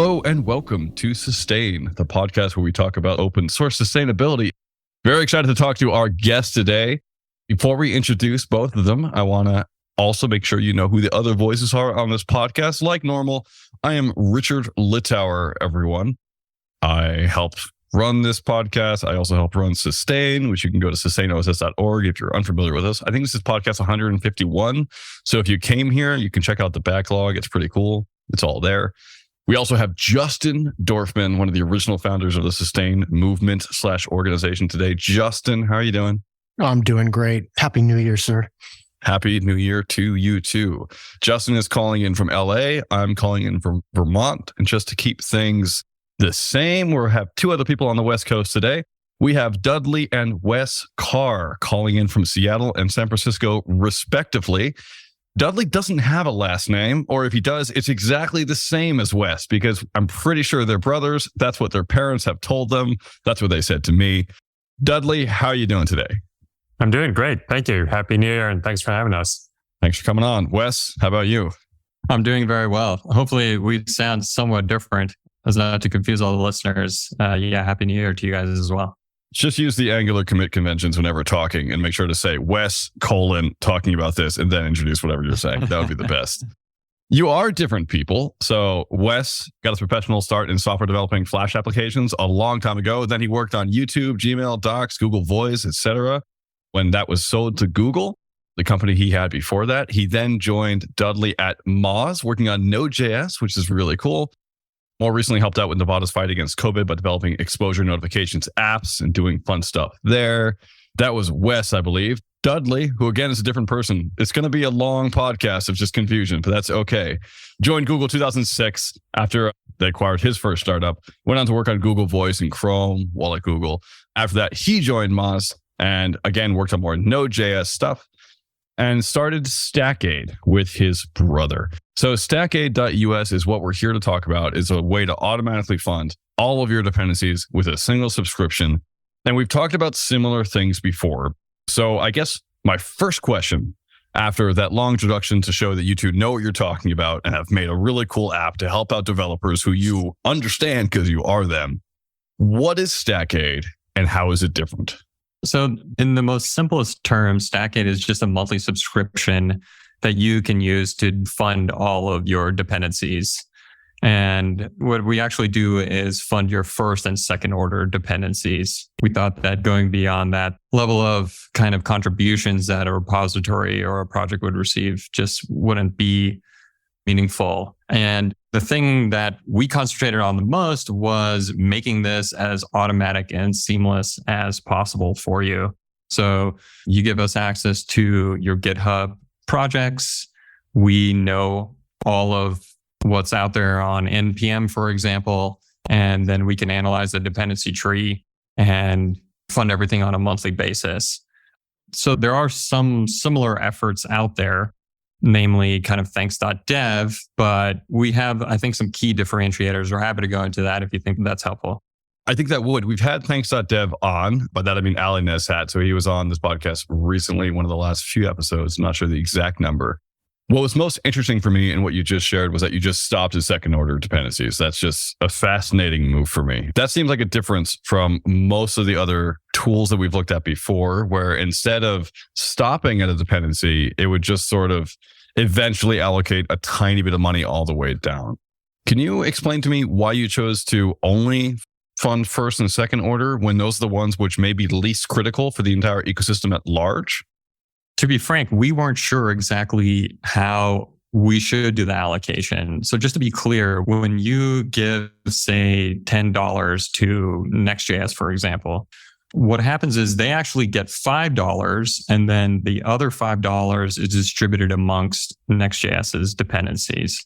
Hello and welcome to Sustain, the podcast where we talk about open source sustainability. Very excited to talk to our guest today. Before we introduce both of them, I want to also make sure you know who the other voices are on this podcast. Like normal, I am Richard Littauer, everyone. I help run this podcast. I also help run Sustain, which you can go to sustainoss.org if you're unfamiliar with us. I think this is podcast 151. So if you came here, you can check out the backlog. It's pretty cool. It's all there. We also have Justin Dorfman, one of the original founders of the Sustain movement / organization today. Justin, how are you doing? I'm doing great. Happy New Year, sir. Happy New Year to you too. Justin is calling in from LA. I'm calling in from Vermont. And just to keep things the same, we have two other people on the West Coast today. We have Dudley and Wes Carr calling in from Seattle and San Francisco, respectively. Dudley doesn't have a last name, or if he does, it's exactly the same as Wes, because I'm pretty sure they're brothers. That's what their parents have told them. That's what they said to me. Dudley, how are you doing today? I'm doing great. Thank you. Happy New Year, and thanks for having us. Thanks for coming on. Wes, how about you? I'm doing very well. Hopefully we sound somewhat different as not to confuse all the listeners. Happy New Year to you guys as well. Just use the Angular commit conventions whenever talking and make sure to say Wes, talking about this, and then introduce whatever you're saying. That would be the best. You are different people. So Wes got his professional start in software developing Flash applications a long time ago. Then he worked on YouTube, Gmail, Docs, Google Voice, etc. When that was sold to Google, the company he had before that, he then joined Dudley at Moz, working on Node.js, which is really cool. More recently helped out with Nevada's fight against COVID by developing exposure notifications apps and doing fun stuff there. That was Wes, I believe. Dudley, who again is a different person. It's going to be a long podcast of just confusion, but that's okay. Joined Google 2006 after they acquired his first startup. Went on to work on Google Voice and Chrome while at Google. After that, he joined Moz and again worked on more Node.js stuff and started StackAid with his brother. So StackAid.us is what we're here to talk about. Is a way to automatically fund all of your dependencies with a single subscription. And we've talked about similar things before. So I guess my first question after that long introduction to show that you two know what you're talking about and have made a really cool app to help out developers who you understand because you are them. What is StackAid and how is it different? So in the most simplest terms, StackAid is just a monthly subscription that you can use to fund all of your dependencies. And what we actually do is fund your first and second order dependencies. We thought that going beyond that level of kind of contributions that a repository or a project would receive just wouldn't be meaningful. And the thing that we concentrated on the most was making this as automatic and seamless as possible for you. So you give us access to your GitHub projects. We know all of what's out there on NPM, for example, and then we can analyze the dependency tree and fund everything on a monthly basis. So there are some similar efforts out there, namely kind of thanks.dev, but we have, I think, some key differentiators. We're happy to go into that if you think that's helpful. I think that would. We've had thanks.dev on, by that I mean Ali Neshat. So he was on this podcast recently, one of the last few episodes, I'm not sure the exact number. What was most interesting for me in what you just shared was that you just stopped at second order dependencies. That's just a fascinating move for me. That seems like a difference from most of the other tools that we've looked at before, where instead of stopping at a dependency, it would just sort of eventually allocate a tiny bit of money all the way down. Can you explain to me why you chose to only fund first and second order when those are the ones which may be least critical for the entire ecosystem at large? To be frank, we weren't sure exactly how we should do the allocation. So just to be clear, when you give, say, $10 to Next.js, for example, what happens is they actually get $5 and then the other $5 is distributed amongst Next.js's dependencies.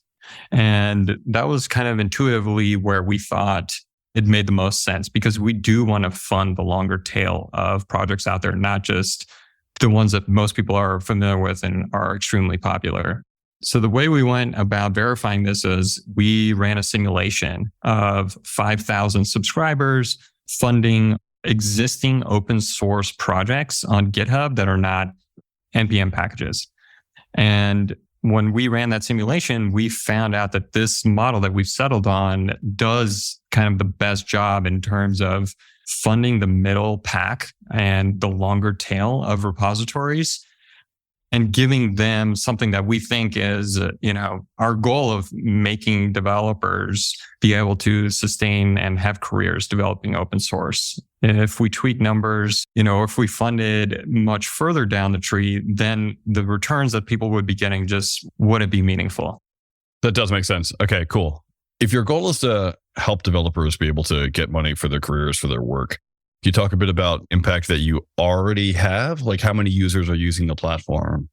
And that was kind of intuitively where we thought it made the most sense because we do want to fund the longer tail of projects out there, not just the ones that most people are familiar with and are extremely popular. So the way we went about verifying this is we ran a simulation of 5,000 subscribers funding existing open source projects on GitHub that are not NPM packages. And when we ran that simulation, we found out that this model that we've settled on does kind of the best job in terms of funding the middle pack and the longer tail of repositories and giving them something that we think is, our goal of making developers be able to sustain and have careers developing open source. If we tweak numbers, if we funded much further down the tree, then the returns that people would be getting just wouldn't be meaningful. That does make sense. Okay, cool. If your goal is to help developers be able to get money for their careers, for their work, can you talk a bit about impact that you already have? Like how many users are using the platform?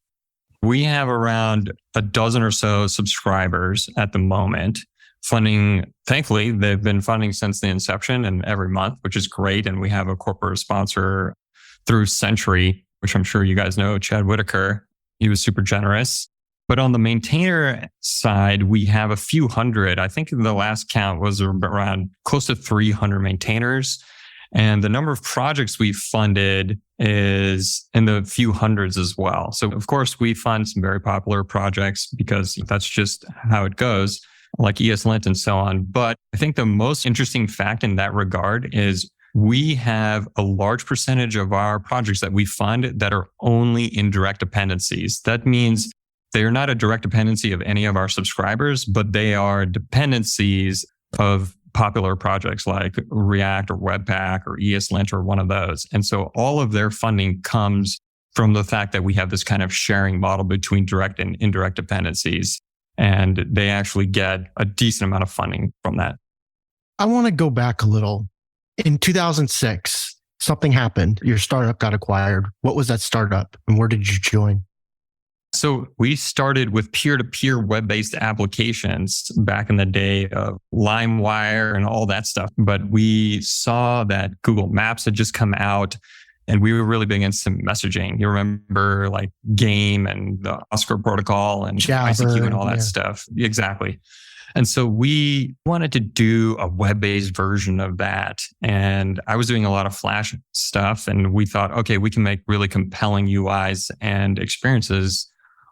We have around a dozen or so subscribers at the moment. Funding, thankfully, they've been funding since the inception and every month, which is great. And we have a corporate sponsor through Sentry, which I'm sure you guys know, Chad Whitaker. He was super generous. But on the maintainer side, we have a few hundred. I think the last count was around close to 300 maintainers. And the number of projects we've funded is in the few hundreds as well. So, of course, we fund some very popular projects because that's just how it goes, like ESLint and so on. But I think the most interesting fact in that regard is we have a large percentage of our projects that we fund that are only in direct dependencies. That means they are not a direct dependency of any of our subscribers, but they are dependencies of popular projects like React or Webpack or ESLint or one of those. And so all of their funding comes from the fact that we have this kind of sharing model between direct and indirect dependencies. And they actually get a decent amount of funding from that. I want to go back a little. In 2006, something happened. Your startup got acquired. What was that startup and where did you join? So we started with peer-to-peer web-based applications back in the day of LimeWire and all that stuff. But we saw that Google Maps had just come out and we were really big into messaging. You remember like Game and the Oscar protocol and Jabber, ICQ and all that stuff. Exactly. And so we wanted to do a web-based version of that. And I was doing a lot of Flash stuff. And we thought, okay, we can make really compelling UIs and experiences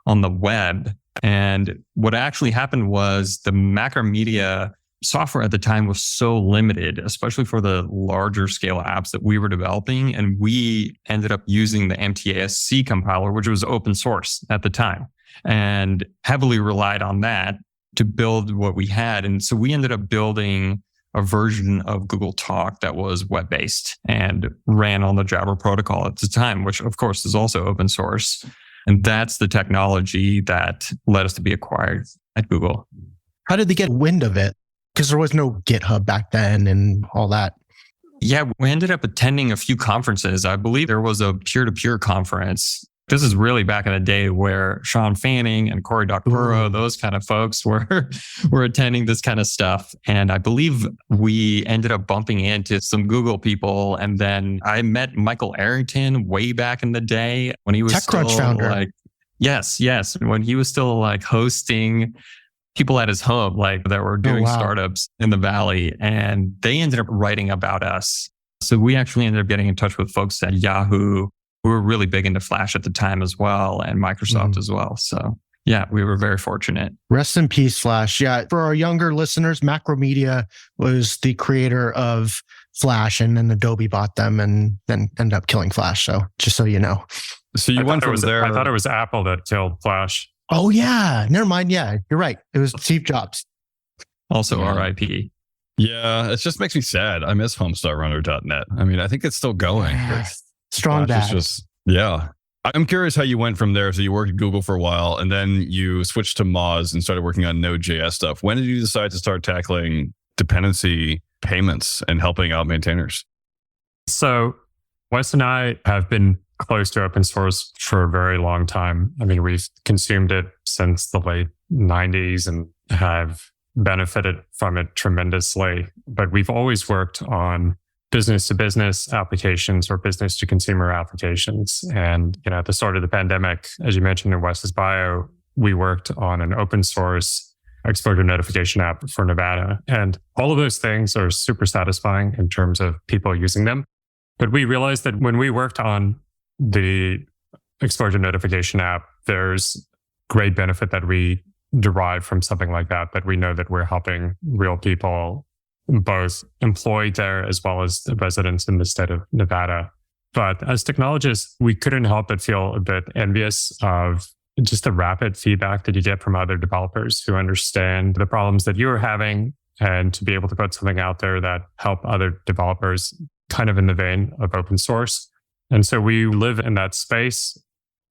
on the web. And what actually happened was the Macromedia software at the time was so limited, especially for the larger scale apps that we were developing. And we ended up using the MTASC compiler, which was open source at the time, and heavily relied on that to build what we had. And so we ended up building a version of Google Talk that was web-based and ran on the Jabber protocol at the time, which of course is also open source. And that's the technology that led us to be acquired at Google. How did they get wind of it? Because there was no GitHub back then and all that. Yeah, we ended up attending a few conferences. I believe there was a peer-to-peer conference. This is really back in the day where Sean Fanning and Cory Doctorow, those kind of folks were attending this kind of stuff. And I believe we ended up bumping into some Google people. And then I met Michael Arrington way back in the day when he was TechCrunch founder. Yes. When he was still like hosting people at his home, like that were doing startups in the Valley. And they ended up writing about us. So we actually ended up getting in touch with folks at Yahoo who were really big into Flash at the time as well, and Microsoft as well. So yeah, we were very fortunate. Rest in peace, Flash. Yeah, for our younger listeners, Macromedia was the creator of Flash, and then Adobe bought them and then ended up killing Flash. So just so you know. So you went from there. I thought it was Apple that killed Flash. Oh yeah, never mind. Yeah, you're right. It was Steve Jobs. Also RIP. Yeah, it just makes me sad. I miss HomestarRunner.net. I mean, I think it's still going. Yes. Strong Flash bad. Yeah. I'm curious how you went from there. So you worked at Google for a while and then you switched to Moz and started working on Node.js stuff. When did you decide to start tackling dependency payments and helping out maintainers? So Wes and I have been close to open source for a very long time. I mean, we've consumed it since the late 90s and have benefited from it tremendously. But we've always worked on business to business applications or business to consumer applications. And, at the start of the pandemic, as you mentioned in Wes's bio, we worked on an open source exposure notification app for Nevada. And all of those things are super satisfying in terms of people using them. But we realized that when we worked on the exposure notification app, there's great benefit that we derive from something like that, that we know that we're helping real people, both employed there as well as the residents in the state of Nevada. But as technologists, we couldn't help but feel a bit envious of just the rapid feedback that you get from other developers who understand the problems that you're having, and to be able to put something out there that help other developers kind of in the vein of open source. And so we live in that space,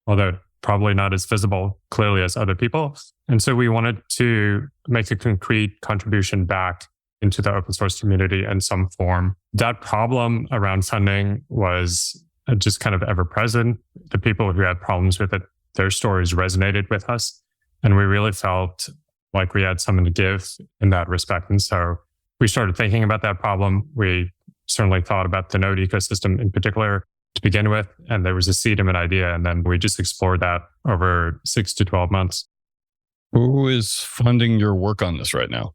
although probably not as visible clearly as other people. And so we wanted to make a concrete contribution back into the open source community in some form. That problem around funding was just kind of ever present. The people who had problems with it, their stories resonated with us. And we really felt like we had something to give in that respect. And so we started thinking about that problem. We certainly thought about the Node ecosystem in particular to begin with. And there was a seed of an idea. And then we just explored that over 6 to 12 months. Who is funding your work on this right now?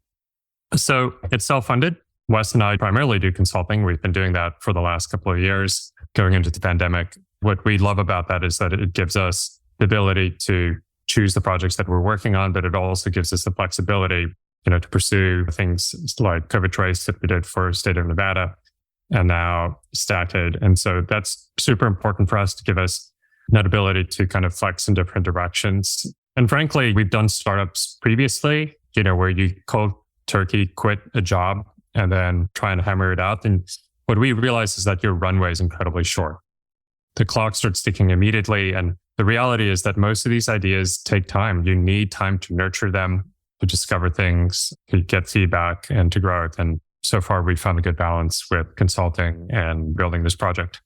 So it's self-funded. Wes and I primarily do consulting. We've been doing that for the last couple of years going into the pandemic. What we love about that is that it gives us the ability to choose the projects that we're working on, but it also gives us the flexibility, to pursue things like COVID Trace that we did for state of Nevada and now StackAid. And so that's super important for us to give us that ability to kind of flex in different directions. And frankly, we've done startups previously, where you cold turkey quit a job and then try and hammer it out. And what we realize is that your runway is incredibly short. The clock starts ticking immediately. And the reality is that most of these ideas take time. You need time to nurture them, to discover things, to get feedback, and to grow it. And so far, we've found a good balance with consulting and building this project.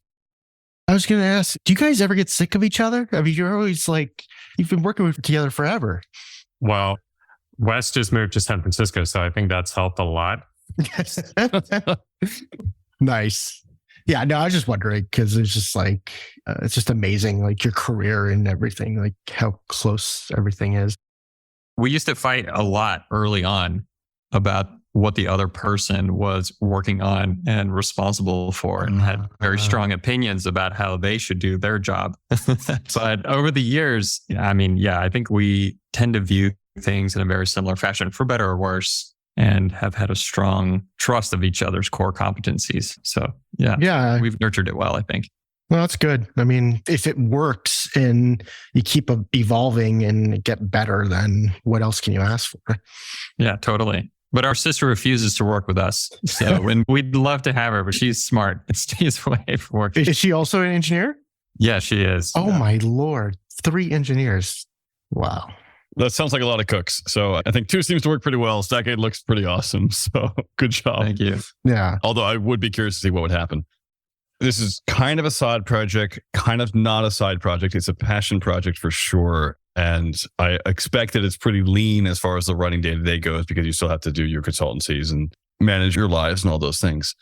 I was going to ask, do you guys ever get sick of each other? I mean, you're always you've been working together forever. Well, Wes just moved to San Francisco, so I think that's helped a lot. Nice. Yeah, no, I was just wondering because it's just it's just amazing, your career and everything, how close everything is. We used to fight a lot early on about what the other person was working on and responsible for, and had very strong opinions about how they should do their job. But over the years, I think we tend to view things in a very similar fashion, for better or worse, and have had a strong trust of each other's core competencies. So yeah, we've nurtured it well, I think. Well, that's good. I mean, if it works and you keep evolving and get better, then what else can you ask for? Yeah, totally. But our sister refuses to work with us. So when we'd love to have her, but she's smart and stays away from work. Is she also an engineer? Yeah, she is. Oh my Lord. 3 engineers. Wow. That sounds like a lot of cooks. So I think 2 seems to work pretty well. StackAid looks pretty awesome. So good job. Thank you. Yeah. Although I would be curious to see what would happen. This is kind of a side project, kind of not a side project. It's a passion project for sure. And I expect that it's pretty lean as far as the running day-to-day goes, because you still have to do your consultancies and manage your lives and all those things.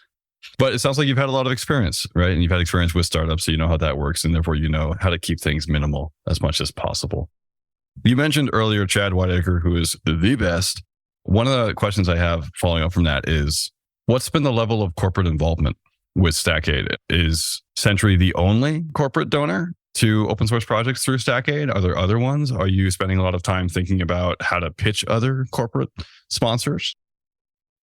But it sounds like you've had a lot of experience, right? And you've had experience with startups, so you know how that works. And therefore, you know how to keep things minimal as much as possible. You mentioned earlier Chad Whiteacre, who is the best. One of the questions I have following up from that is, what's been the level of corporate involvement with StackAid? Is Sentry the only corporate donor to open source projects through StackAid? Are there other ones? Are you spending a lot of time thinking about how to pitch other corporate sponsors?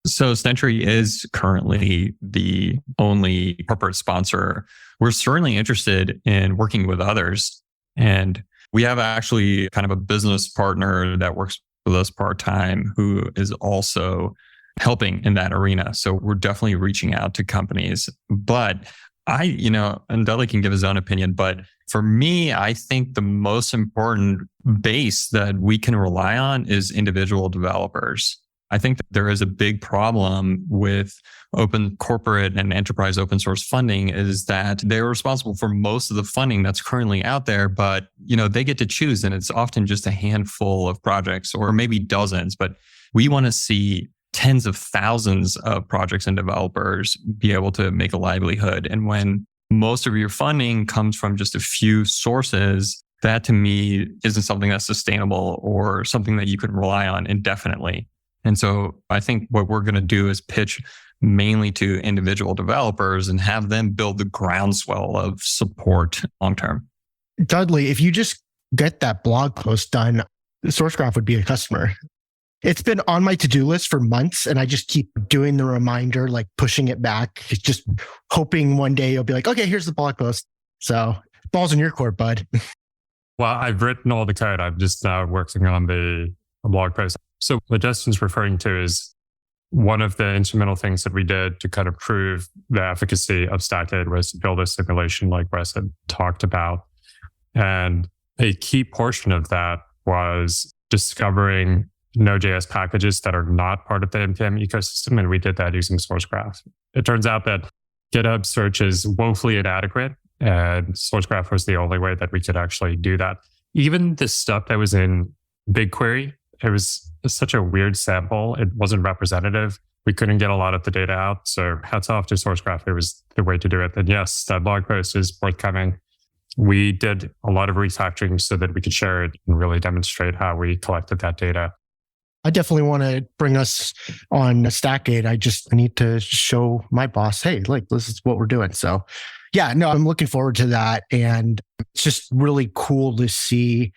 So Sentry is currently the only corporate sponsor. We're certainly interested in working with others. And we have actually kind of a business partner that works with us part-time who is also helping in that arena. So we're definitely reaching out to companies. But and Dudley can give his own opinion, but for me, I think the most important base that we can rely on is individual developers. I think that there is a big problem with open corporate and enterprise open source funding is that they're responsible for most of the funding that's currently out there, but they get to choose, and it's often just a handful of projects or maybe dozens, but we want to see tens of thousands of projects and developers be able to make a livelihood. And when most of your funding comes from just a few sources, that to me isn't something that's sustainable or something that you can rely on indefinitely. And so I think what we're going to do is pitch mainly to individual developers and have them build the groundswell of support long term. Dudley, if you just get that blog post done, SourceGraph would be a customer. It's been on my to-do list for months, and I just keep doing the reminder, like pushing it back, just hoping one day you'll be like, okay, here's the blog post. So ball's in your court, bud. Well, I've written all the code. I'm just now working on the blog post. So what Justin's referring to is one of the instrumental things that we did to kind of prove the efficacy of StackAid was to build a simulation like Wes had talked about. And a key portion of that was discovering Node.js packages that are not part of the NPM ecosystem. And we did that using SourceGraph. It turns out that GitHub search is woefully inadequate, and SourceGraph was the only way that we could actually do that. Even the stuff that was in BigQuery, it was such a weird sample. It wasn't representative. We couldn't get a lot of the data out. So hats off to SourceGraph. It was the way to do it. And yes, that blog post is forthcoming. We did a lot of refactoring so that we could share it and really demonstrate how we collected that data. I definitely want to bring us on StackAid. I need to show my boss, hey, like, this is what we're doing. So yeah, no, I'm looking forward to that. And it's just really cool to see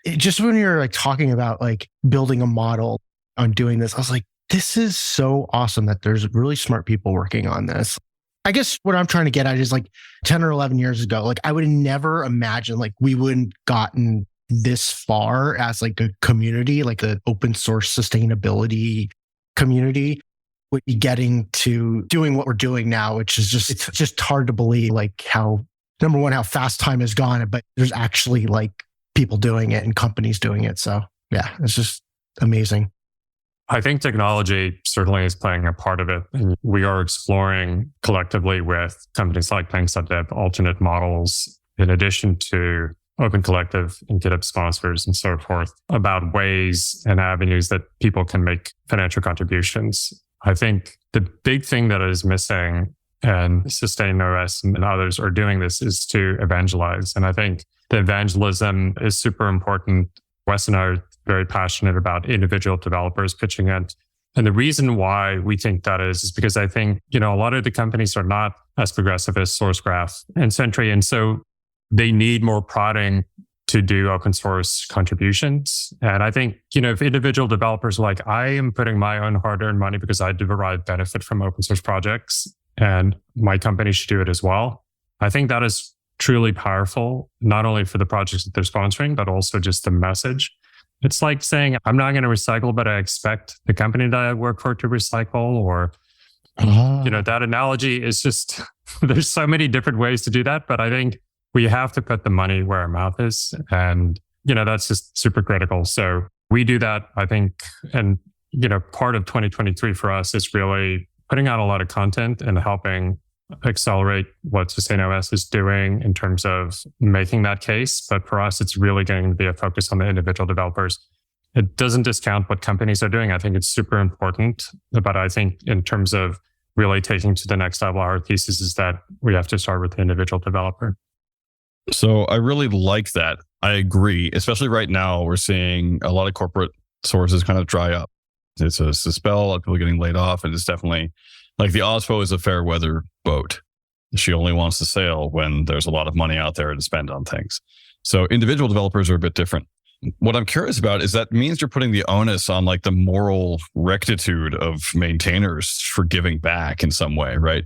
it, just when you're like talking about like building a model on doing this, I was like, this is so awesome that there's really smart people working on this. I guess what I'm trying to get at is like 10 or 11 years ago, like I would have never imagined like we wouldn't gotten this far as like a community, like the open source sustainability community, would be getting to doing what we're doing now, which is just, it's just hard to believe like how, number one, how fast time has gone, but there's actually like people doing it and companies doing it. So yeah, it's just amazing. I think technology certainly is playing a part of it. And we are exploring collectively with companies like Planks.dev alternate models, in addition to Open Collective and GitHub sponsors and so forth, about ways and avenues that people can make financial contributions. I think the big thing that is missing, and SustainOS and others are doing this, is to evangelize. And I think the evangelism is super important. Wes and I are very passionate about individual developers pitching it. And the reason why we think that is because I think, a lot of the companies are not as progressive as SourceGraph and Sentry. And so they need more prodding to do open source contributions. And I think, if individual developers are like, I am putting my own hard-earned money because I derive benefit from open source projects and my company should do it as well. I think that is truly powerful, not only for the projects that they're sponsoring, but also just the message. It's like saying, I'm not going to recycle, but I expect the company that I work for to recycle, or, that analogy is just, there's so many different ways to do that. But I think we have to put the money where our mouth is. And, that's just super critical. So we do that, I think. And, part of 2023 for us is really putting out a lot of content and helping accelerate what SustainOS is doing in terms of making that case. But for us, it's really going to be a focus on the individual developers. It doesn't discount what companies are doing. I think it's super important. But I think in terms of really taking to the next level, our thesis is that we have to start with the individual developer. So I really like that. I agree. Especially right now, we're seeing a lot of corporate sources kind of dry up. It's a spell, a lot of people getting laid off. And it's definitely like the OSPO is a fair weather boat. She only wants to sail when there's a lot of money out there to spend on things. So individual developers are a bit different. What I'm curious about is that means you're putting the onus on like the moral rectitude of maintainers for giving back in some way, right?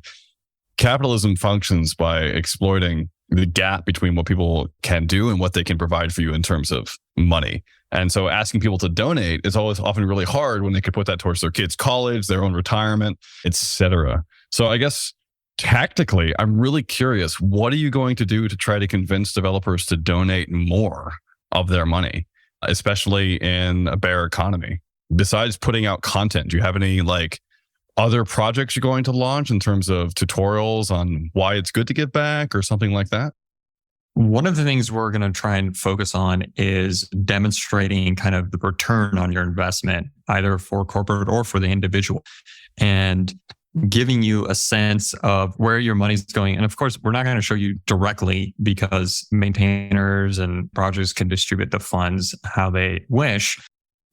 Capitalism functions by exploiting the gap between what people can do and what they can provide for you in terms of money. And so asking people to donate is always often really hard when they could put that towards their kids' college, their own retirement, etc. So I guess tactically, I'm really curious, what are you going to do to try to convince developers to donate more of their money, especially in a bear economy? Besides putting out content, do you have any like other projects you're going to launch in terms of tutorials on why it's good to give back or something like that? One of the things we're going to try and focus on is demonstrating kind of the return on your investment, either for corporate or for the individual, and giving you a sense of where your money's going. And of course, we're not going to show you directly because maintainers and projects can distribute the funds how they wish,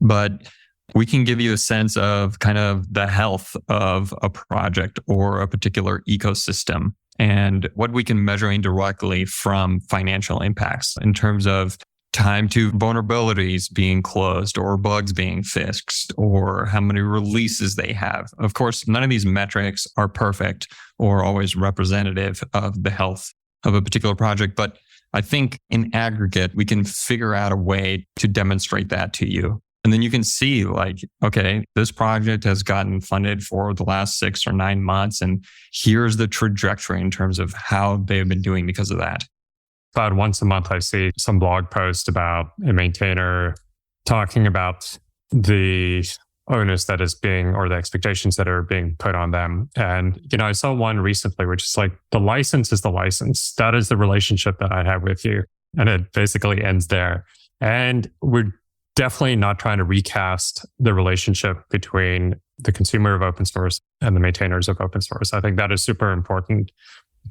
but we can give you a sense of kind of the health of a project or a particular ecosystem and what we can measure indirectly from financial impacts in terms of time to vulnerabilities being closed or bugs being fixed or how many releases they have. Of course, none of these metrics are perfect or always representative of the health of a particular project. But I think in aggregate, we can figure out a way to demonstrate that to you. And then you can see like, okay, this project has gotten funded for the last 6 or 9 months. And here's the trajectory in terms of how they've been doing because of that. About once a month, I see some blog post about a maintainer talking about the onus that is being, or the expectations that are being put on them. And, I saw one recently, which is like, the license is the license. That is the relationship that I have with you. And it basically ends there. And we're definitely not trying to recast the relationship between the consumer of open source and the maintainers of open source. I think that is super important.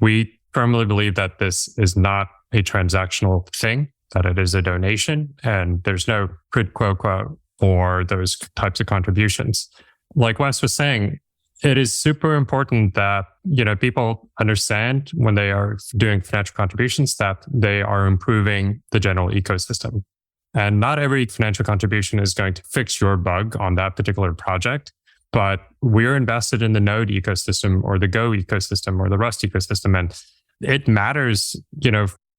We firmly believe that this is not a transactional thing, that it is a donation, and there's no quid pro quo for those types of contributions. Like Wes was saying, it is super important that, people understand when they are doing financial contributions that they are improving the general ecosystem. And not every financial contribution is going to fix your bug on that particular project, but we're invested in the Node ecosystem or the Go ecosystem or the Rust ecosystem. And it matters,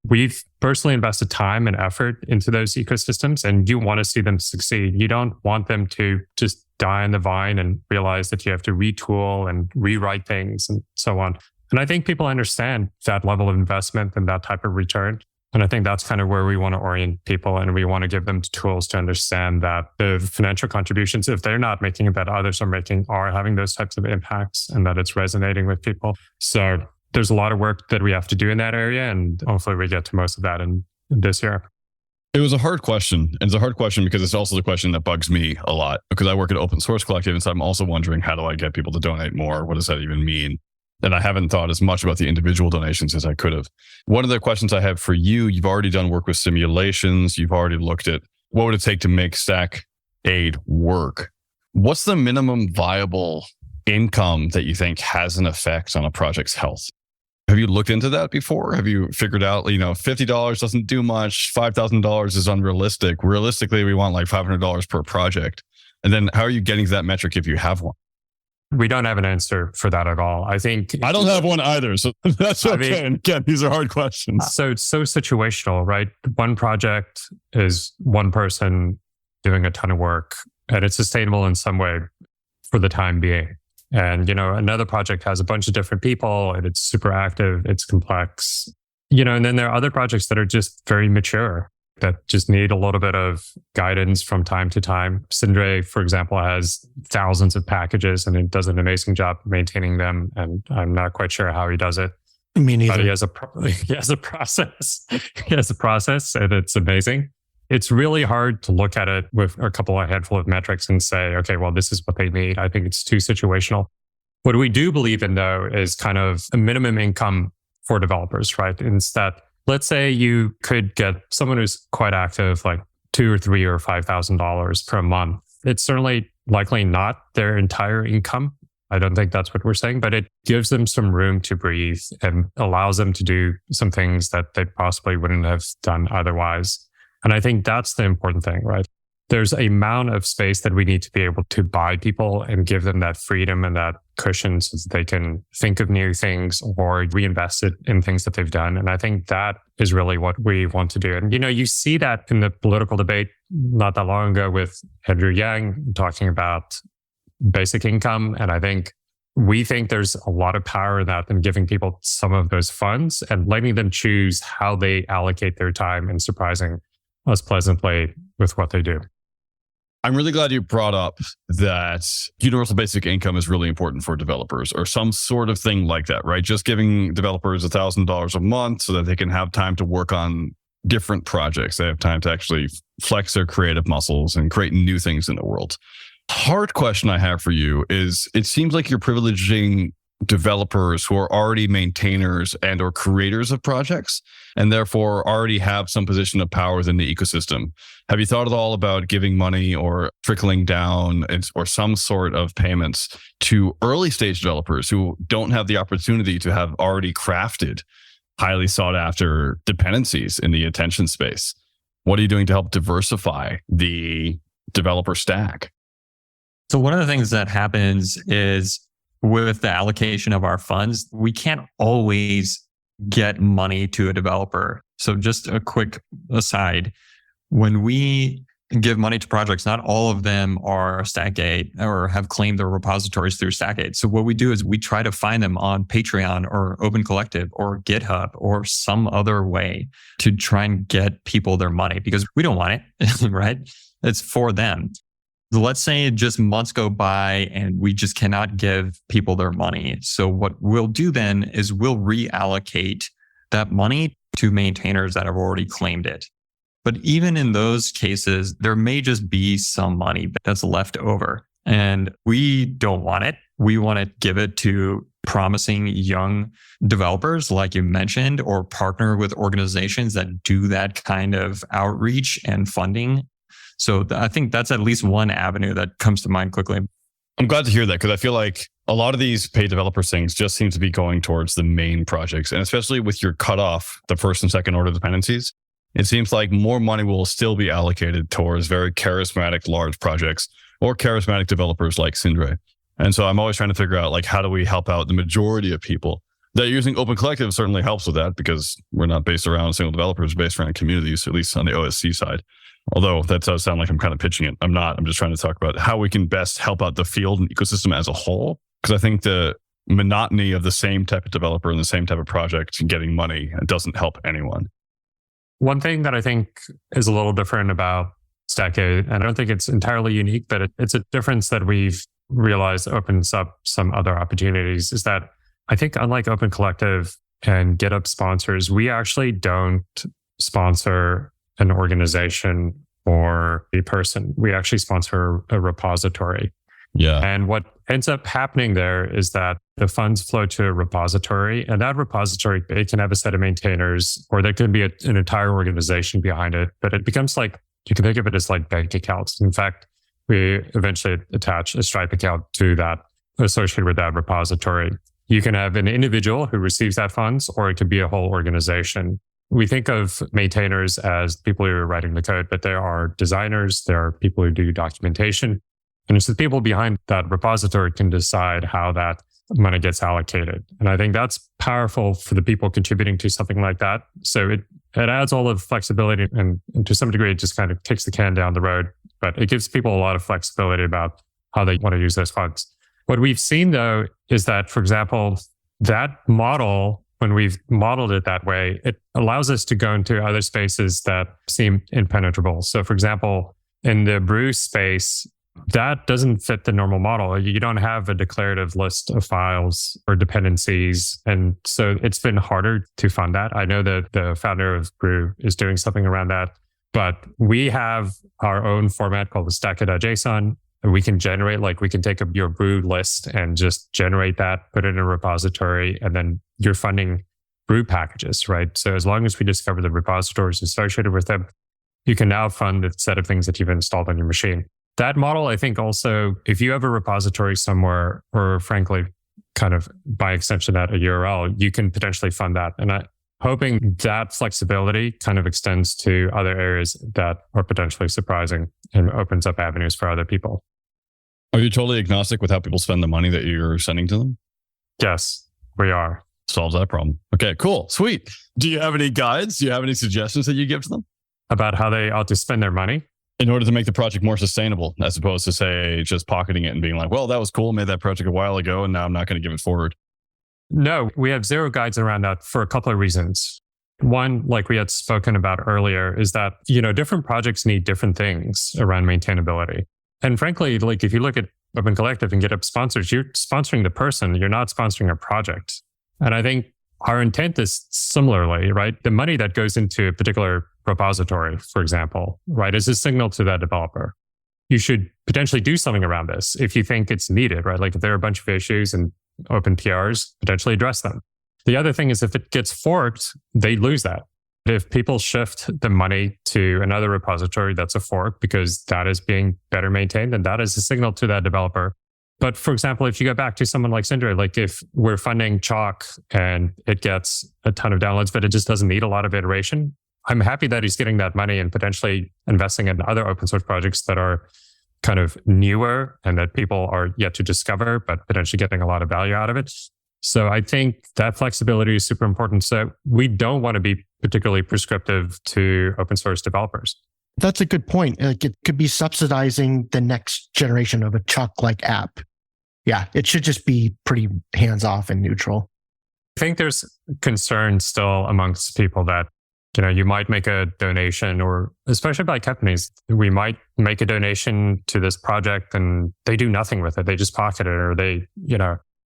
we've personally invested time and effort into those ecosystems, and you want to see them succeed. You don't want them to just die on the vine and realize that you have to retool and rewrite things and so on. And I think people understand that level of investment and that type of return. And I think that's kind of where we want to orient people, and we want to give them tools to understand that the financial contributions, if they're not making it, that others are making, are having those types of impacts, and that it's resonating with people. So there's a lot of work that we have to do in that area, and hopefully we get to most of that in this year. It was a hard question. And it's a hard question because it's also the question that bugs me a lot, because I work at Open Source Collective. And so I'm also wondering, how do I get people to donate more? What does that even mean? And I haven't thought as much about the individual donations as I could have. One of the questions I have for you, you've already done work with simulations. You've already looked at what would it take to make StackAid work. What's the minimum viable income that you think has an effect on a project's health? Have you looked into that before? Have you figured out, $50 doesn't do much, $5,000 is unrealistic. Realistically, we want like $500 per project. And then how are you getting to that metric if you have one? We don't have an answer for that at all. I think I don't have one either. So that's okay. And again, these are hard questions. So it's so situational, right? One project is one person doing a ton of work, and it's sustainable in some way for the time being. And, another project has a bunch of different people and it's super active, it's complex, and then there are other projects that are just very mature, that just need a little bit of guidance from time to time. Sindre, for example, has thousands of packages and it does an amazing job maintaining them. And I'm not quite sure how he does it. Me neither. But he has a process. He has a process, and it's amazing. It's really hard to look at it with a handful of metrics and say, okay, well, this is what they need. I think it's too situational. What we do believe in, though, is kind of a minimum income for developers, right? Instead, let's say you could get someone who's quite active, like $2,000 or $3,000 or $5,000 per month. It's certainly likely not their entire income. I don't think that's what we're saying, but it gives them some room to breathe and allows them to do some things that they possibly wouldn't have done otherwise. And I think that's the important thing, right? There's an amount of space that we need to be able to buy people and give them that freedom and that cushion so that they can think of new things or reinvest it in things that they've done. And I think that is really what we want to do. And, you see that in the political debate not that long ago with Andrew Yang talking about basic income. And I think we think there's a lot of power in that, in giving people some of those funds and letting them choose how they allocate their time and surprising us pleasantly with what they do. I'm really glad you brought up that universal basic income is really important for developers, or some sort of thing like that, right? Just giving developers $1,000 a month so that they can have time to work on different projects. They have time to actually flex their creative muscles and create new things in the world. Hard question I have for you is, it seems like you're privileging developers who are already maintainers and or creators of projects, and therefore already have some position of power within the ecosystem. Have you thought at all about giving money or trickling down or some sort of payments to early stage developers who don't have the opportunity to have already crafted highly sought after dependencies in the attention space? What are you doing to help diversify the developer stack? So one of the things that happens is with the allocation of our funds, we can't always get money to a developer. So just a quick aside, when we give money to projects, not all of them are StackAid or have claimed their repositories through StackAid. So what we do is we try to find them on Patreon or Open Collective or GitHub or some other way to try and get people their money because we don't want it, right? It's for them. Let's say just months go by and we just cannot give people their money. So what we'll do then is we'll reallocate that money to maintainers that have already claimed it. But even in those cases, there may just be some money that's left over and we don't want it. We want to give it to promising young developers, like you mentioned, or partner with organizations that do that kind of outreach and funding. So I think that's at least one avenue that comes to mind quickly. I'm glad to hear that because I feel like a lot of these paid developer things just seem to be going towards the main projects. And especially with your cutoff, the first and second order dependencies, it seems like more money will still be allocated towards very charismatic large projects or charismatic developers like Sindre. And so I'm always trying to figure out like, how do we help out the majority of people? That using Open Collective certainly helps with that because we're not based around single developers, based around communities, at least on the OSC side. Although that does sound like I'm kind of pitching it. I'm not. I'm just trying to talk about how we can best help out the field and ecosystem as a whole. Because I think the monotony of the same type of developer and the same type of project getting money doesn't help anyone. One thing that I think is a little different about StackAid, and I don't think it's entirely unique, but it's a difference that we've realized opens up some other opportunities, is that I think unlike Open Collective and GitHub sponsors, we actually don't sponsor an organization or a person. We actually sponsor a repository. Yeah. And what ends up happening there is that the funds flow to a repository, and that repository, it can have a set of maintainers, or there could be an entire organization behind it, but it becomes like, you can think of it as like bank accounts. In fact, we eventually attach a Stripe account to that associated with that repository. You can have an individual who receives that funds, or it could be a whole organization. We think of maintainers as people who are writing the code, but there are designers, there are people who do documentation. And it's the people behind that repository can decide how that money gets allocated. And I think that's powerful for the people contributing to something like that. So it adds all of flexibility and to some degree, it just kind of kicks the can down the road, but it gives people a lot of flexibility about how they want to use those funds. What we've seen though, is that, for example, that model, when we've modeled it that way, it allows us to go into other spaces that seem impenetrable. So for example, in the brew space, that doesn't fit the normal model. You don't have a declarative list of files or dependencies. And so it's been harder to fund that. I know that the founder of Brew is doing something around that, but we have our own format called the StackAid.json. We can generate, like we can take your Brew list and just generate that, put it in a repository, and then you're funding Brew packages, right? So as long as we discover the repositories associated with them, you can now fund the set of things that you've installed on your machine. That model, I think also, if you have a repository somewhere, or frankly, kind of by extension at a URL, you can potentially fund that. And I'm hoping that flexibility kind of extends to other areas that are potentially surprising and opens up avenues for other people. Are you totally agnostic with how people spend the money that you're sending to them? Yes, we are. Solves that problem. Okay, cool. Sweet. Do you have any guides? Do you have any suggestions that you give to them? About how they ought to spend their money? In order to make the project more sustainable, as opposed to, say, just pocketing it and being like, well, that was cool, made that project a while ago, and now I'm not going to give it forward. No, we have zero guides around that for a couple of reasons. One, like we had spoken about earlier, is that, different projects need different things around maintainability. And frankly, like if you look at Open Collective and GitHub sponsors, you're sponsoring the person, you're not sponsoring a project. And I think our intent is similarly, right? The money that goes into a particular repository, for example, right, is a signal to that developer. You should potentially do something around this if you think it's needed, right? Like if there are a bunch of issues and open PRs, potentially address them. The other thing is if it gets forked, they lose that. If people shift the money to another repository that's a fork because that is being better maintained, then that is a signal to that developer. But for example, if you go back to someone like Sindre, like if we're funding Chalk and it gets a ton of downloads, but it just doesn't need a lot of iteration, I'm happy that he's getting that money and potentially investing in other open source projects that are kind of newer and that people are yet to discover, but potentially getting a lot of value out of it. So I think that flexibility is super important. So we don't want to be particularly prescriptive to open source developers. That's a good point. Like it could be subsidizing the next generation of a Chuck-like app. Yeah, it should just be pretty hands-off and neutral. I think there's concern still amongst people that, you might make a donation, or especially by companies, we might make a donation to this project and they do nothing with it. They just pocket it, or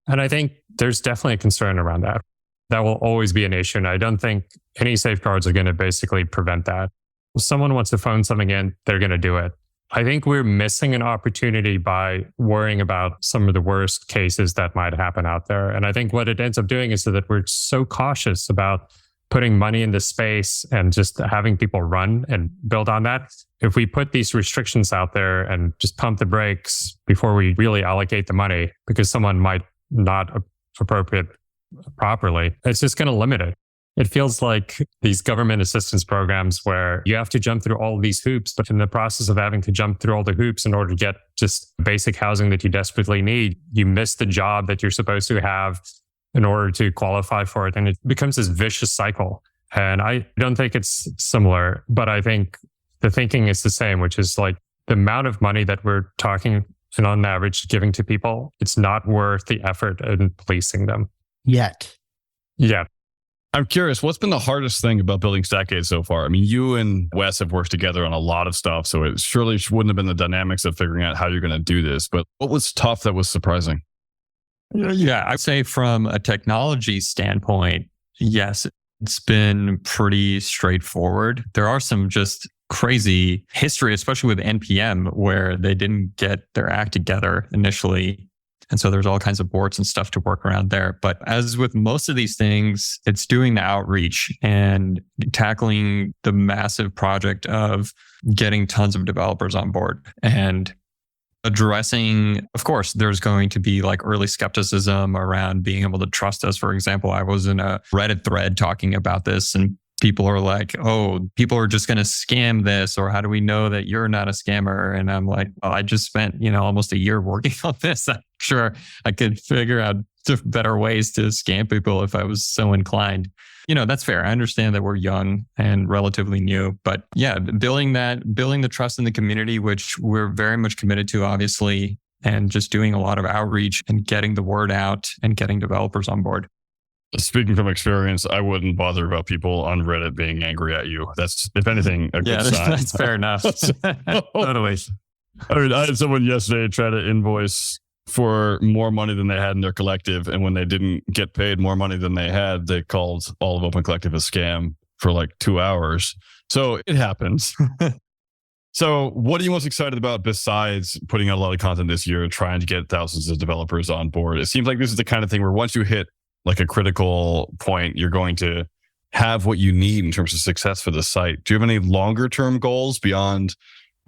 and I think there's definitely a concern around that. That will always be an issue. And I don't think any safeguards are going to basically prevent that. If someone wants to phone something in, they're going to do it. I think we're missing an opportunity by worrying about some of the worst cases that might happen out there. And I think what it ends up doing is that we're so cautious about putting money in this space and just having people run and build on that. If we put these restrictions out there and just pump the brakes before we really allocate the money because someone might not appropriate properly, it's just going to limit it. It feels like these government assistance programs where you have to jump through all of these hoops, but in the process of having to jump through all the hoops in order to get just basic housing that you desperately need, you miss the job that you're supposed to have in order to qualify for it. And it becomes this vicious cycle. And I don't think it's similar, but I think the thinking is the same, which is like the amount of money that we're talking and on average giving to people, it's not worth the effort in policing them. Yet. Yeah. I'm curious, what's been the hardest thing about building StackAid so far? I mean, you and Wes have worked together on a lot of stuff, so it surely wouldn't have been the dynamics of figuring out how you're going to do this. But what was tough that was surprising? Yeah, I'd say from a technology standpoint, yes, it's been pretty straightforward. There are some just crazy history, especially with NPM, where they didn't get their act together initially. And so there's all kinds of boards and stuff to work around there. But as with most of these things, it's doing the outreach and tackling the massive project of getting tons of developers on board and addressing, of course, there's going to be like early skepticism around being able to trust us. For example, I was in a Reddit thread talking about this and people are like, oh, people are just going to scam this, or how do we know that you're not a scammer? And I'm like, well, I just spent, almost a year working on this. I'm sure I could figure out better ways to scam people if I was so inclined. That's fair. I understand that we're young and relatively new, but yeah, building the trust in the community, which we're very much committed to, obviously, and just doing a lot of outreach and getting the word out and getting developers on board. Speaking from experience, I wouldn't bother about people on Reddit being angry at you. That's, if anything, a good sign. That's fair enough. Totally. I mean, I had someone yesterday try to invoice for more money than they had in their collective. And when they didn't get paid more money than they had, they called all of Open Collective a scam for like 2 hours. So it happens. So what are you most excited about besides putting out a lot of content this year, trying to get thousands of developers on board? It seems like this is the kind of thing where once you hit like a critical point, you're going to have what you need in terms of success for the site. Do you have any longer term goals beyond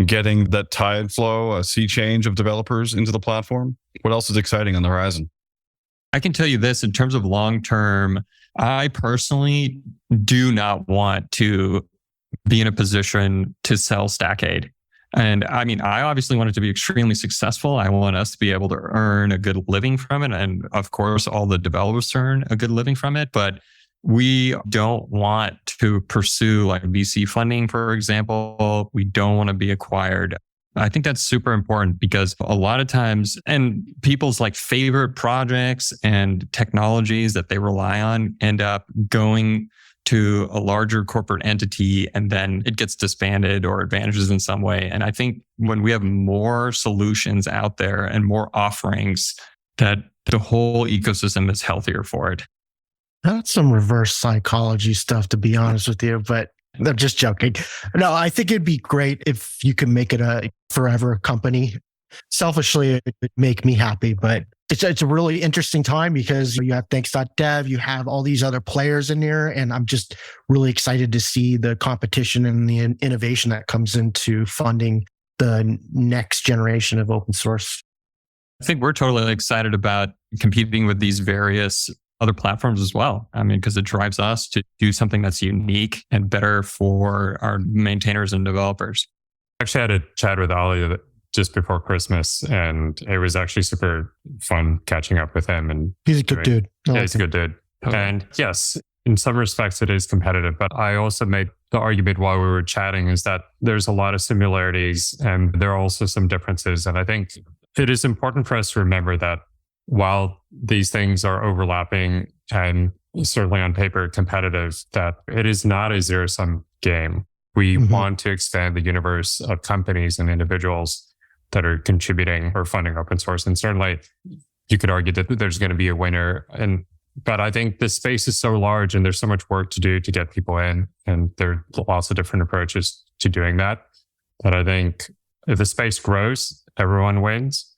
getting that tide flow, a sea change of developers into the platform? What else is exciting on the horizon? I can tell you this in terms of long term, I personally do not want to be in a position to sell StackAid. And I mean, I obviously want it to be extremely successful. I want us to be able to earn a good living from it. And of course, all the developers earn a good living from it. But we don't want to pursue like VC funding, for example. We don't want to be acquired. I think that's super important because a lot of times, and people's like favorite projects and technologies that they rely on end up going to a larger corporate entity and then it gets disbanded or advantages in some way. And I think when we have more solutions out there and more offerings, that the whole ecosystem is healthier for it. That's some reverse psychology stuff, to be honest with you, but I'm just joking. No, I think it'd be great if you could make it a forever company. Selfishly, it would make me happy, but it's a really interesting time because you have thanks.dev, you have all these other players in here, and I'm just really excited to see the competition and the innovation that comes into funding the next generation of open source. I think we're totally excited about competing with these various other platforms as well. I mean, because it drives us to do something that's unique and better for our maintainers and developers. I actually had a chat with Ali just before Christmas, and it was actually super fun catching up with him. And he's a good dude. Yeah, he's a good dude. And yes, in some respects, it is competitive. But I also made the argument while we were chatting is that there's a lot of similarities and there are also some differences. And I think it is important for us to remember that while these things are overlapping and certainly on paper competitive, that it is not a zero-sum game. We want to expand the universe of companies and individuals that are contributing or funding open source. And certainly you could argue that there's going to be a winner. But I think the space is so large and there's so much work to do to get people in. And there are lots of different approaches to doing that. But I think if the space grows, everyone wins.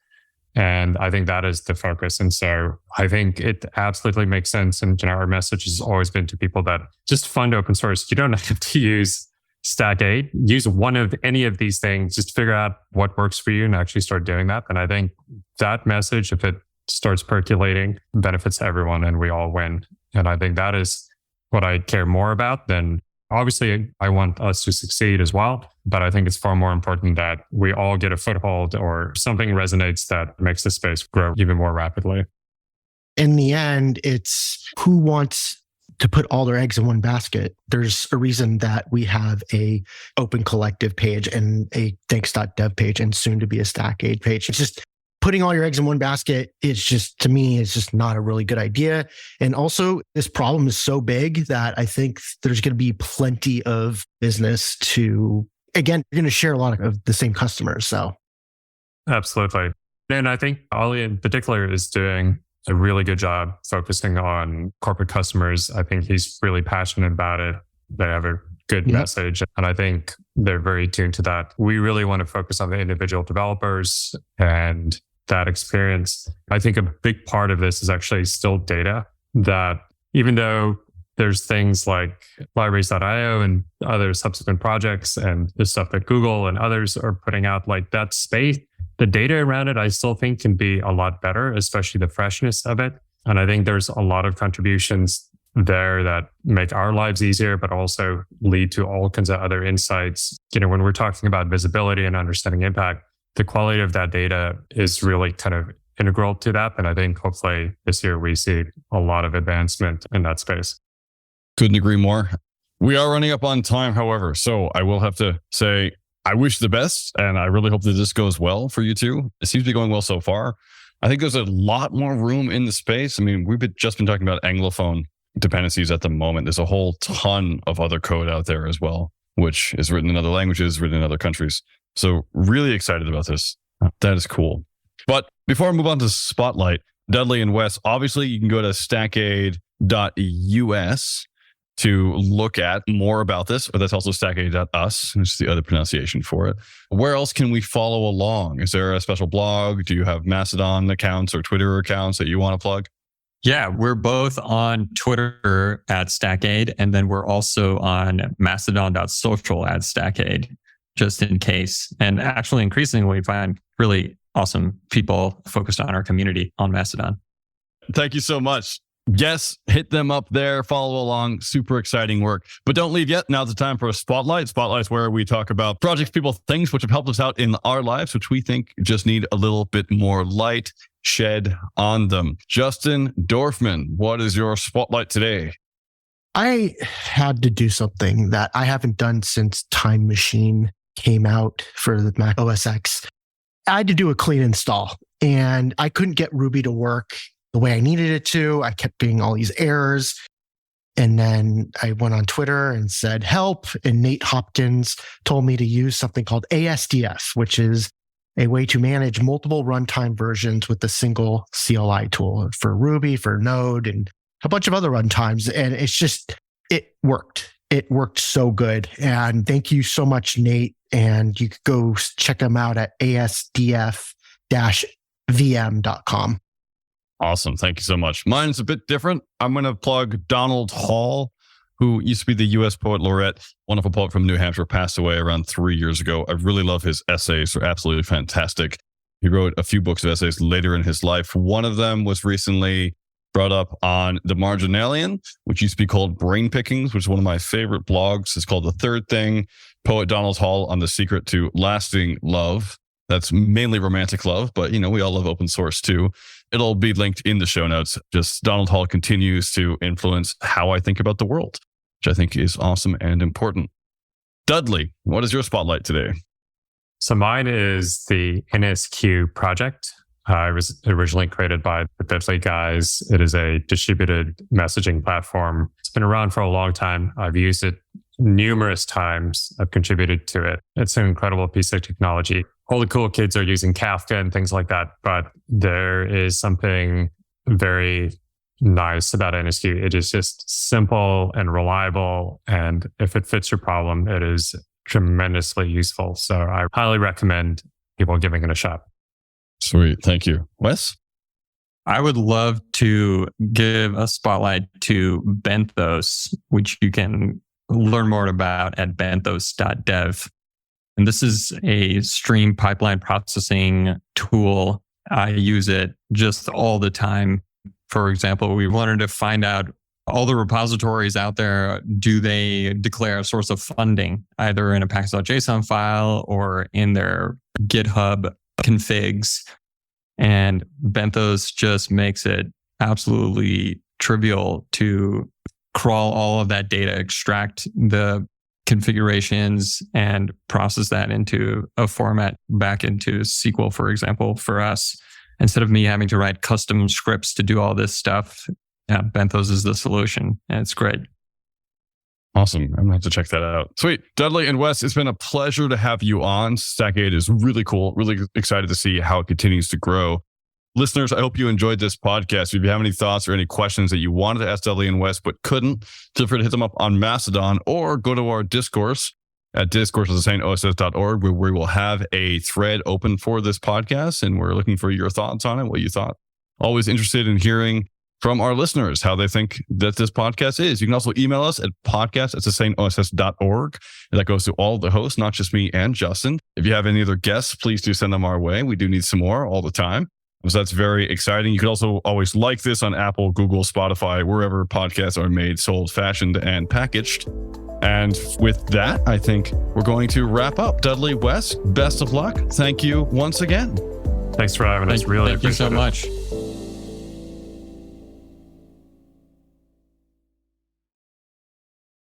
And I think that is the focus. And so I think it absolutely makes sense. And our message has always been to people that just fund open source. You don't have to use StackAid. Use one of any of these things. Just figure out what works for you and actually start doing that. And I think that message, if it starts percolating, benefits everyone and we all win. And I think that is what I care more about than, obviously, I want us to succeed as well. But I think it's far more important that we all get a foothold or something resonates that makes the space grow even more rapidly. In the end, it's who wants to put all their eggs in one basket. There's a reason that we have a open collective page and a thanks.dev page and soon to be a StackAid page. It's just putting all your eggs in one basket. It's just, to me, it's just not a really good idea. And also this problem is so big that I think there's going to be plenty of business to, again, you're going to share a lot of the same customers. So. Absolutely. And I think Ali in particular is doing a really good job focusing on corporate customers. I think he's really passionate about it. They have a good message. And I think they're very tuned to that. We really want to focus on the individual developers and that experience. I think a big part of this is actually still data, that even though there's things like libraries.io and other subsequent projects and the stuff that Google and others are putting out, like that space, the data around it, I still think can be a lot better, especially the freshness of it. And I think there's a lot of contributions there that make our lives easier, but also lead to all kinds of other insights. When we're talking about visibility and understanding impact, the quality of that data is really kind of integral to that. And I think hopefully this year we see a lot of advancement in that space. Couldn't agree more. We are running up on time, however, so I will have to say I wish the best, and I really hope that this goes well for you two. It seems to be going well so far. I think there's a lot more room in the space. I mean, we've just been talking about Anglophone dependencies at the moment. There's a whole ton of other code out there as well, which is written in other languages, written in other countries. So really excited about this. That is cool. But before I move on to Spotlight, Dudley and Wes, obviously you can go to stackaid.us to look at more about this, but that's also stackaid.us, which is the other pronunciation for it. Where else can we follow along? Is there a special blog? Do you have Mastodon accounts or Twitter accounts that you want to plug? Yeah, we're both on Twitter at StackAid, and then we're also on mastodon.social at StackAid, just in case. And actually, increasingly, we find really awesome people focused on our community on Mastodon. Thank you so much. Yes, hit them up there, follow along. Super exciting work. But don't leave yet. Now's the time for a Spotlight. Spotlight's where we talk about projects, people, things which have helped us out in our lives, which we think just need a little bit more light shed on them. Justin Dorfman, what is your Spotlight today? I had to do something that I haven't done since Time Machine came out for the Mac OS X. I had to do a clean install, and I couldn't get Ruby to work the way I needed it to. I kept getting all these errors. And then I went on Twitter and said, help. And Nate Hopkins told me to use something called ASDF, which is a way to manage multiple runtime versions with a single CLI tool for Ruby, for Node, and a bunch of other runtimes. And it worked. It worked so good. And thank you so much, Nate. And you could go check them out at asdf-vm.com. Awesome. Thank you so much. Mine's a bit different. I'm going to plug Donald Hall, who used to be the U.S. Poet Laureate, wonderful poet from New Hampshire, passed away around 3 years ago. I really love his essays. They're absolutely fantastic. He wrote a few books of essays later in his life. One of them was recently brought up on The Marginalian, which used to be called Brain Pickings, which is one of my favorite blogs. It's called The Third Thing. Poet Donald Hall on the secret to lasting love. That's mainly romantic love, but we all love open source too. It'll be linked in the show notes. Just Donald Hall continues to influence how I think about the world, which I think is awesome and important. Dudley, what is your spotlight today? So mine is the NSQ project. It was originally created by the Dudley guys. It is a distributed messaging platform. It's been around for a long time. I've used it numerous times. I've contributed to it. It's an incredible piece of technology. All the cool kids are using Kafka and things like that, but there is something very nice about NSQ. It is just simple and reliable. And if it fits your problem, it is tremendously useful. So I highly recommend people giving it a shot. Sweet. Thank you. Wes? I would love to give a spotlight to Benthos, which you can learn more about at benthos.dev. And this is a stream pipeline processing tool. I use it just all the time. For example, we wanted to find out all the repositories out there, do they declare a source of funding, either in a package.json file or in their GitHub configs? And Benthos just makes it absolutely trivial to crawl all of that data, extract the configurations, and process that into a format back into SQL, for example, for us. Instead of me having to write custom scripts to do all this stuff, Benthos is the solution, and it's great. Awesome. I'm going to have to check that out. Sweet. Dudley and Wes, it's been a pleasure to have you on. StackAid is really cool. Really excited to see how it continues to grow. Listeners, I hope you enjoyed this podcast. If you have any thoughts or any questions that you wanted to ask Dudley and Wes but couldn't, feel free to hit them up on Mastodon or go to our discourse at discourse@oss.org, where we will have a thread open for this podcast, and we're looking for your thoughts on it, what you thought. Always interested in hearing from our listeners how they think that this podcast is. You can also email us at podcast@sustainoss.org. And that goes to all the hosts, not just me and Justin. If you have any other guests, please do send them our way. We do need some more all the time. So that's very exciting. You can also always like this on Apple, Google, Spotify, wherever podcasts are made, sold, fashioned, and packaged. And with that, I think we're going to wrap up. Dudley, Wes, best of luck. Thank you once again. Thank you so much.